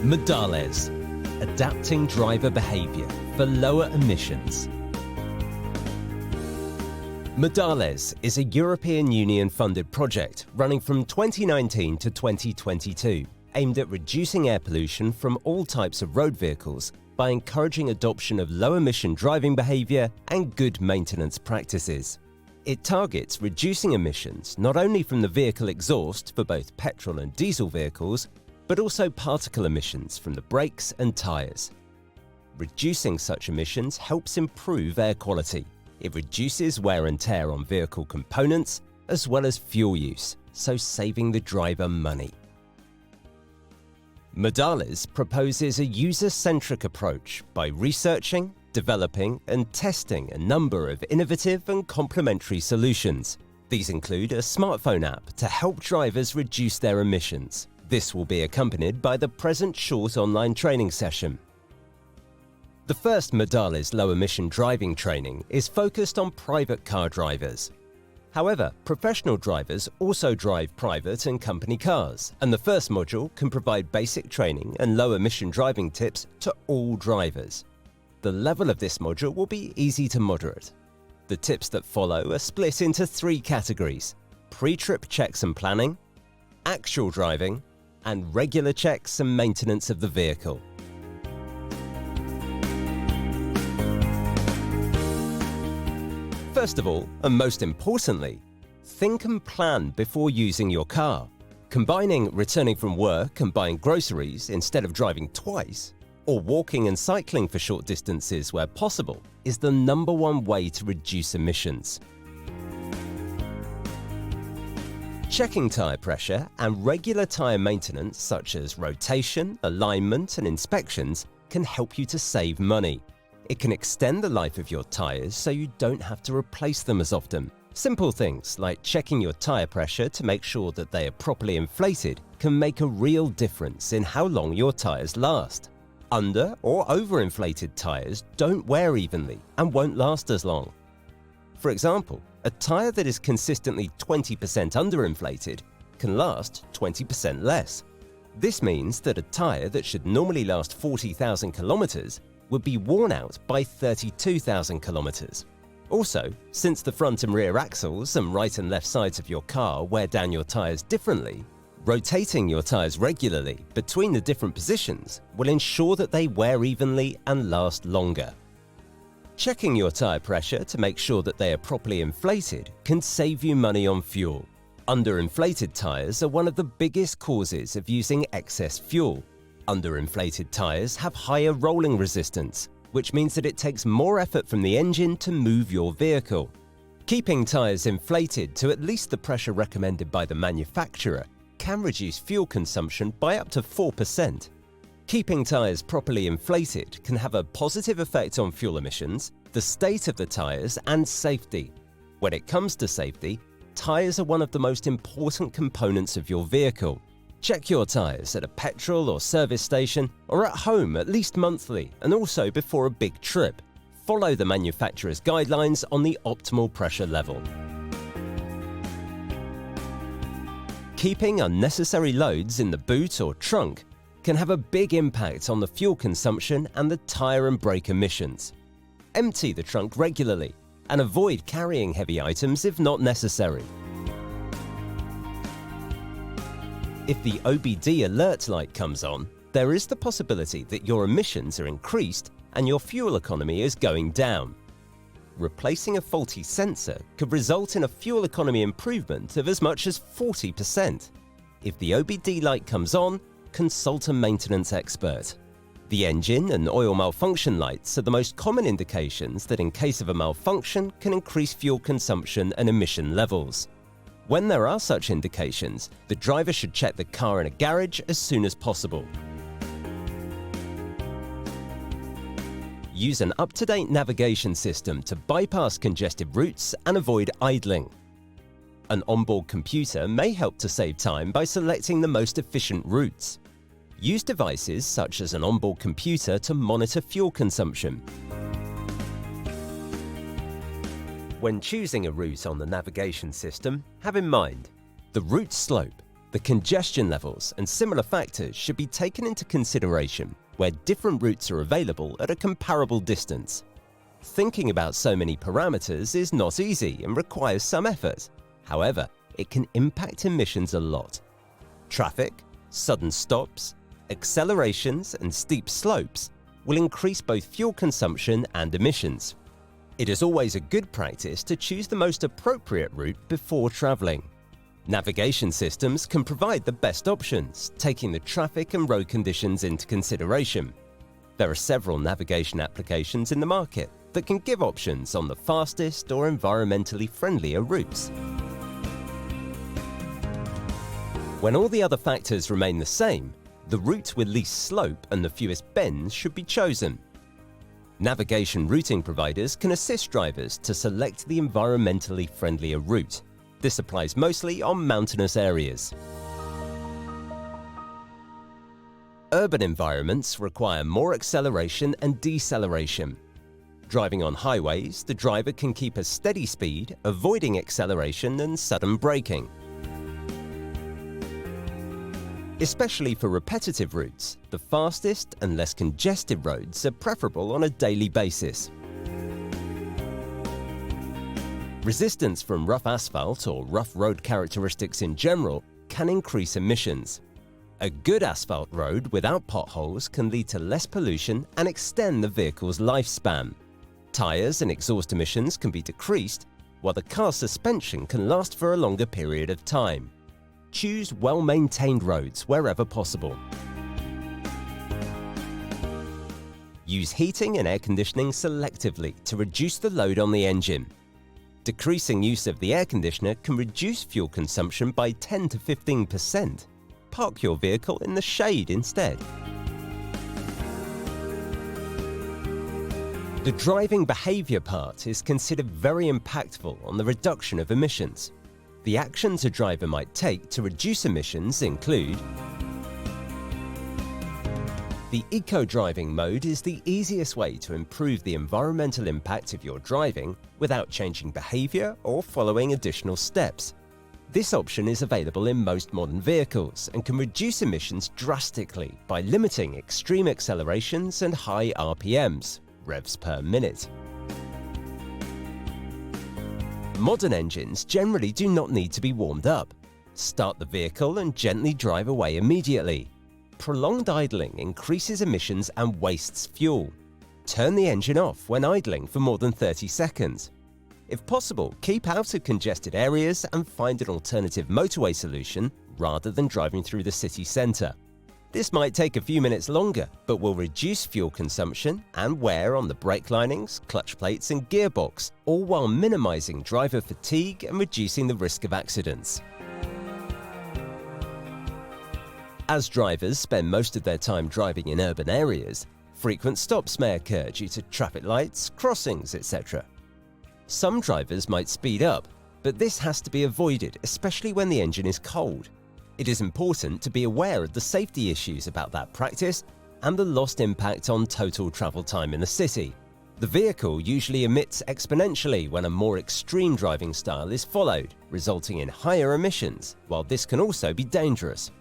Modales, adapting driver behavior for lower emissions. Modales is a European Union-funded project running from 2019 to 2022, aimed at reducing air pollution from all types of road vehicles by encouraging adoption of low-emission driving behavior and good maintenance practices. It targets reducing emissions not only from the vehicle exhaust for both petrol and diesel vehicles, but also particle emissions from the brakes and tyres. Reducing such emissions helps improve air quality. It reduces wear and tear on vehicle components, as well as fuel use, so saving the driver money. Modales proposes a user-centric approach by researching, developing and testing a number of innovative and complementary solutions. These include a smartphone app to help drivers reduce their emissions. This will be accompanied by the present short online training session. The first Modales low-emission driving training is focused on private car drivers. However, professional drivers also drive private and company cars, and the first module can provide basic training and low-emission driving tips to all drivers. The level of this module will be easy to moderate. The tips that follow are split into 3 categories: pre-trip checks and planning, actual driving, and regular checks and maintenance of the vehicle. First of all, and most importantly, think and plan before using your car. Combining returning from work and buying groceries instead of driving twice, or walking and cycling for short distances where possible, is the #1 way to reduce emissions. Checking tyre pressure and regular tyre maintenance such as rotation, alignment and inspections can help you to save money. It can extend the life of your tyres so you don't have to replace them as often. Simple things like checking your tyre pressure to make sure that they are properly inflated can make a real difference in how long your tyres last. Under or overinflated tyres don't wear evenly and won't last as long. For example, a tyre that is consistently 20% underinflated can last 20% less. This means that a tyre that should normally last 40,000 kilometers would be worn out by 32,000 kilometers. Also, since the front and rear axles and right and left sides of your car wear down your tyres differently, rotating your tyres regularly between the different positions will ensure that they wear evenly and last longer. Checking your tyre pressure to make sure that they are properly inflated can save you money on fuel. Underinflated tyres are one of the biggest causes of using excess fuel. Underinflated tyres have higher rolling resistance, which means that it takes more effort from the engine to move your vehicle. Keeping tyres inflated to at least the pressure recommended by the manufacturer can reduce fuel consumption by up to 4%. Keeping tyres properly inflated can have a positive effect on fuel emissions, the state of the tyres, and safety. When it comes to safety, tyres are one of the most important components of your vehicle. Check your tyres at a petrol or service station or at home at least monthly, and also before a big trip. Follow the manufacturer's guidelines on the optimal pressure level. Keeping unnecessary loads in the boot or trunk can have a big impact on the fuel consumption and the tyre and brake emissions. Empty the trunk regularly and avoid carrying heavy items if not necessary. If the OBD alert light comes on, there is the possibility that your emissions are increased and your fuel economy is going down. Replacing a faulty sensor could result in a fuel economy improvement of as much as 40%. If the OBD light comes on, consult a maintenance expert. The engine and oil malfunction lights are the most common indications that in case of a malfunction can increase fuel consumption and emission levels. When there are such indications, the driver should check the car in a garage as soon as possible. Use an up-to-date navigation system to bypass congested routes and avoid idling. An onboard computer may help to save time by selecting the most efficient routes. Use devices such as an onboard computer to monitor fuel consumption. When choosing a route on the navigation system, have in mind the route slope, The congestion levels and similar factors should be taken into consideration where different routes are available at a comparable distance. Thinking about so many parameters is not easy and requires some effort. However, it can impact emissions a lot. Traffic, sudden stops, accelerations, and steep slopes will increase both fuel consumption and emissions. It is always a good practice to choose the most appropriate route before traveling. Navigation systems can provide the best options, taking the traffic and road conditions into consideration. There are several navigation applications in the market that can give options on the fastest or environmentally friendlier routes. When all the other factors remain the same, the route with least slope and the fewest bends should be chosen. Navigation routing providers can assist drivers to select the environmentally friendlier route. This applies mostly on mountainous areas. Urban environments require more acceleration and deceleration. Driving on highways, the driver can keep a steady speed, avoiding acceleration and sudden braking. Especially for repetitive routes, the fastest and less congested roads are preferable on a daily basis. Resistance from rough asphalt or rough road characteristics in general can increase emissions. A good asphalt road without potholes can lead to less pollution and extend the vehicle's lifespan. Tires and exhaust emissions can be decreased, while the car's suspension can last for a longer period of time. Choose well-maintained roads wherever possible. Use heating and air conditioning selectively to reduce the load on the engine. Decreasing use of the air conditioner can reduce fuel consumption by 10 to 15%. Park your vehicle in the shade instead. The driving behavior part is considered very impactful on the reduction of emissions. The actions a driver might take to reduce emissions include: the eco-driving mode is the easiest way to improve the environmental impact of your driving without changing behavior or following additional steps. This option is available in most modern vehicles and can reduce emissions drastically by limiting extreme accelerations and high RPMs, revs per minute. Modern engines generally do not need to be warmed up. Start the vehicle and gently drive away immediately. Prolonged idling increases emissions and wastes fuel. Turn the engine off when idling for more than 30 seconds. If possible, keep out of congested areas and find an alternative motorway solution rather than driving through the city centre. This might take a few minutes longer, but will reduce fuel consumption and wear on the brake linings, clutch plates and gearbox, all while minimising driver fatigue and reducing the risk of accidents. As drivers spend most of their time driving in urban areas, frequent stops may occur due to traffic lights, crossings, etc. Some drivers might speed up, but this has to be avoided, especially when the engine is cold. It is important to be aware of the safety issues about that practice and the lost impact on total travel time in the city. The vehicle usually emits exponentially when a more extreme driving style is followed, resulting in higher emissions, while this can also be dangerous.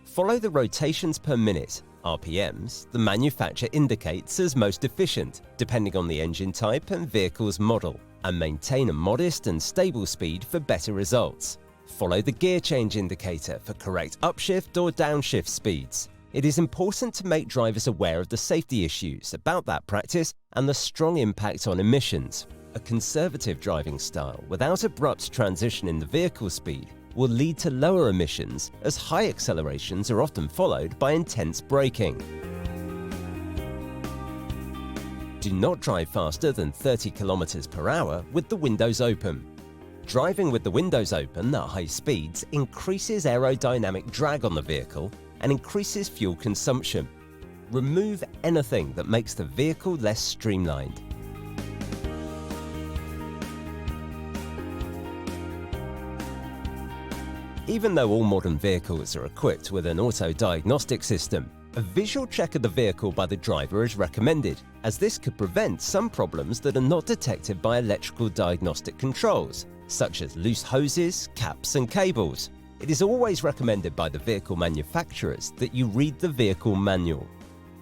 Follow the rotations per minute, RPMs, the manufacturer indicates as most efficient, depending on the engine type and vehicle's model, and maintain a modest and stable speed for better results. Follow the gear change indicator for correct upshift or downshift speeds. It is important to make drivers aware of the safety issues about that practice and the strong impact on emissions. A conservative driving style without abrupt transition in the vehicle speed will lead to lower emissions, as high accelerations are often followed by intense braking. Do not drive faster than 30 km per hour with the windows open. Driving with the windows open at high speeds increases aerodynamic drag on the vehicle and increases fuel consumption. Remove anything that makes the vehicle less streamlined. Even though all modern vehicles are equipped with an auto-diagnostic system, a visual check of the vehicle by the driver is recommended, as this could prevent some problems that are not detected by electrical diagnostic controls, such as loose hoses, caps and cables. it is always recommended by the vehicle manufacturers that you read the vehicle manual.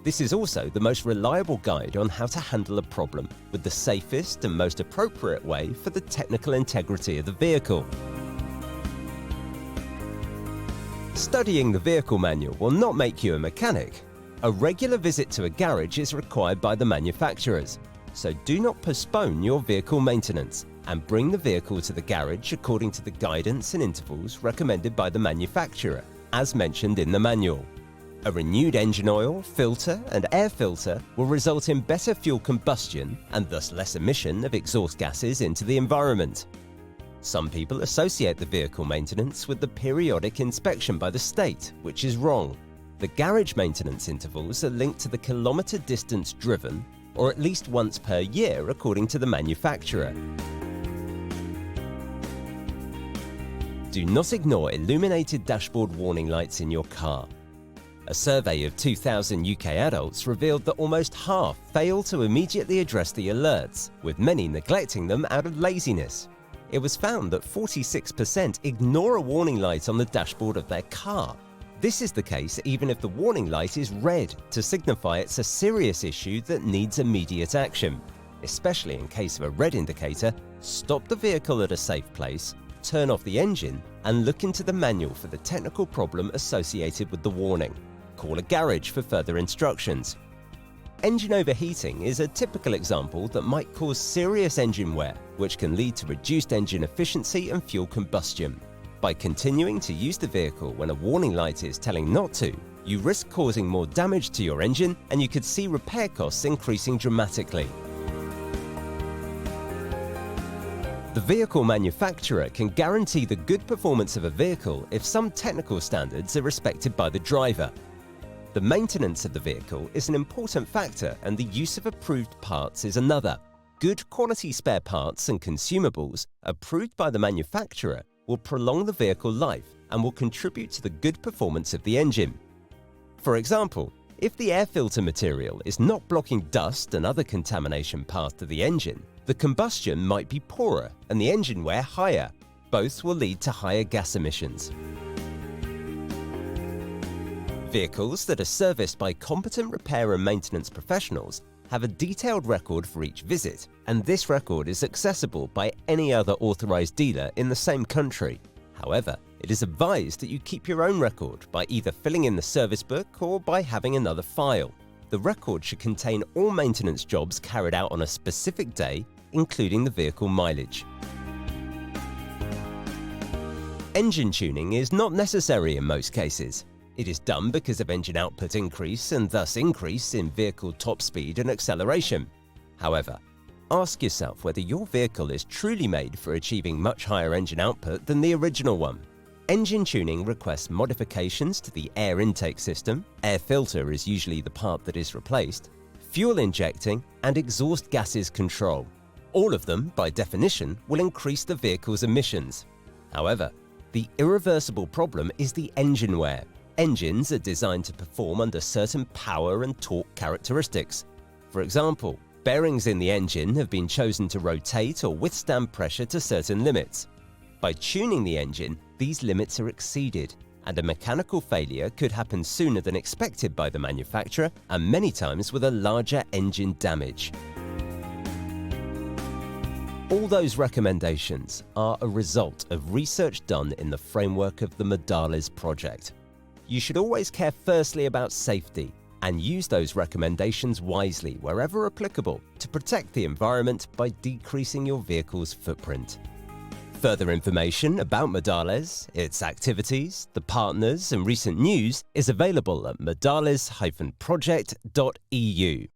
This is also the most reliable guide on how to handle a problem with the safest and most appropriate way for the technical integrity of the vehicle. Studying the vehicle manual will not make you a mechanic. A regular visit to a garage is required by the manufacturers, so do not postpone your vehicle maintenance and bring the vehicle to the garage according to the guidance and intervals recommended by the manufacturer, as mentioned in the manual. A renewed engine oil, filter and air filter will result in better fuel combustion and thus less emission of exhaust gases into the environment. Some people associate the vehicle maintenance with the periodic inspection by the state, which is wrong. The garage maintenance intervals are linked to the kilometre distance driven, or at least once per year according to the manufacturer. Do not ignore illuminated dashboard warning lights in your car. A survey of 2,000 UK adults revealed that almost half fail to immediately address the alerts, with many neglecting them out of laziness. It was found that 46% ignore a warning light on the dashboard of their car. This is the case even if the warning light is red to signify it's a serious issue that needs immediate action. Especially in case of a red indicator, stop the vehicle at a safe place, turn off the engine, and look into the manual for the technical problem associated with the warning. Call a garage for further instructions. Engine overheating is a typical example that might cause serious engine wear, which can lead to reduced engine efficiency and fuel combustion. By continuing to use the vehicle when a warning light is telling not to, you risk causing more damage to your engine and you could see repair costs increasing dramatically. The vehicle manufacturer can guarantee the good performance of a vehicle if some technical standards are respected by the driver. The maintenance of the vehicle is an important factor and the use of approved parts is another. Good quality spare parts and consumables approved by the manufacturer will prolong the vehicle life and will contribute to the good performance of the engine. For example, if the air filter material is not blocking dust and other contamination path to the engine, the combustion might be poorer and the engine wear higher. Both will lead to higher gas emissions. Vehicles that are serviced by competent repair and maintenance professionals have a detailed record for each visit, and this record is accessible by any other authorized dealer in the same country. However, it is advised that you keep your own record by either filling in the service book or by having another file. The record should contain all maintenance jobs carried out on a specific day, including the vehicle mileage. Engine tuning is not necessary in most cases. It is done because of engine output increase and thus increase in vehicle top speed and acceleration. However, ask yourself whether your vehicle is truly made for achieving much higher engine output than the original one. Engine tuning requests modifications to the air intake system, air filter is usually the part that is replaced, fuel injecting, and exhaust gases control. All of them, by definition, will increase the vehicle's emissions. However, the irreversible problem is the engine wear. Engines are designed to perform under certain power and torque characteristics. For example, bearings in the engine have been chosen to rotate or withstand pressure to certain limits. By tuning the engine, these limits are exceeded, and a mechanical failure could happen sooner than expected by the manufacturer and many times with a larger engine damage. All those recommendations are a result of research done in the framework of the Medales project. You should always care firstly about safety and use those recommendations wisely wherever applicable to protect the environment by decreasing your vehicle's footprint. Further information about Medales, its activities, the partners and recent news is available at medales-project.eu.